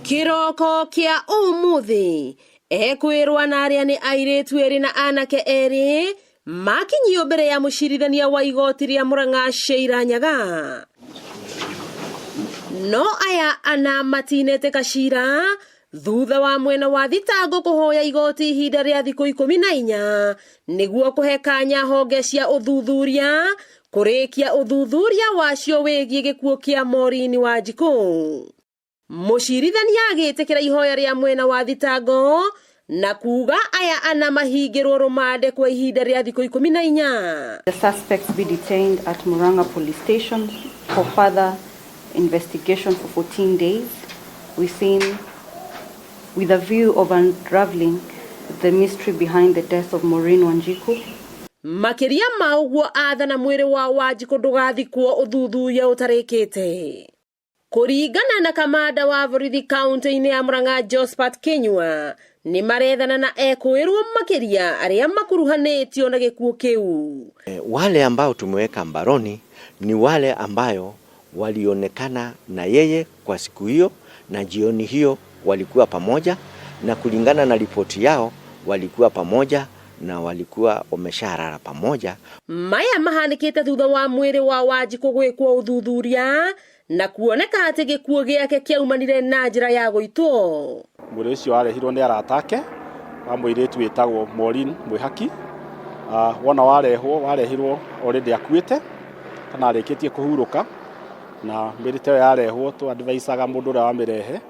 Kiroko kia umuthi ekwirwa na aria ni airetu eri na anake eri makinyio mbere ya mucirithania wa igoti ria Murang'a Sheila Nyaga. No aya ana matinete kacira thutha wa mwena wa thitango kuhoya igoti ihinda ria thiku 14 niguo kuhe kanya honge cia uthuthuria kurikia uthuthuria wacio wigie gikuo kia Maureen Wanjiku. Mucirithania agitikira ihoya ria mwena wa thitango na kuga aya ana mahingirwo rumande kwa ihinda ria thiku 14. The suspects be detained at Murang'a police station for further investigation for 14 days with a view of unraveling the mystery behind the death of Maureen Wanjiku. Makiria mauguo athana mwiri wa Wanjiku ndugathikwo uthuthuria utarikite. Kuringana na kamanda wa borithi kaunti-ini ya Murang'a Josephat Kinyua ni marethana na ekwirwo makiria aria makuruhanitio na gikuo kiu. Wale ambao tumeweka mbaroni ni wale ambayo walionekana na yeye kwa siku hiyo na jioni hiyo walikuwa pamoja, na kulingana na ripoti yao walikuwa pamoja na walikuwa wamesharara pamoja. Maya mahanikite thutha wa mwiri wa Wanjiku gwikwo uthuthuria na kuoneka ati gikuo giake kiaumanire na njira ya guitwo. Mwiri ucio arehirwo ni aratake wa muiretu witagwo Maureen Mwihaki. Wona warehirwo already akuite kana areketie kuhuruka, na mbirite yarehwo tu advisaga mundu ura wamirehe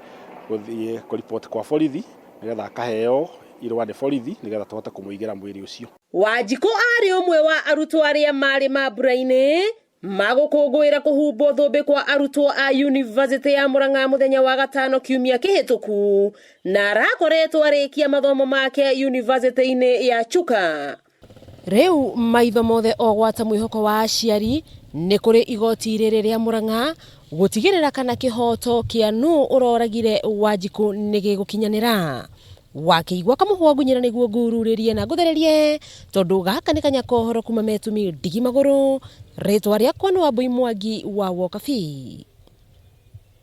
guthie ku report kwa borithi nigetha akaheo irwa ni borithi nigetha tuhote kumuigira mwiri ucio. Wanjiku ari umwe wa arutwo aria mari mambura-ini magukungwira kuhumbo thumbi kwa arutwo a University ya Murang'a muthenya wa gatano kiumia kihituku, na arakoretwo arikia mathomo make university-ini ya Chuka. Riu maitho mothe ogwata mwihoko wa aciari ni kuri igoti riri ria Murang'a gutigirira kana kihoto kia nu uroragire Wanjiku ni gigukinyanira. Wakiigwa kamuhwa gunyira niguo ngururirie na guthererie tondu gaka ni kanya kohoro kuma Metumi Ndigi Maguru. Ritwa riakwa ni Wambui Mwangi wa Wokabi.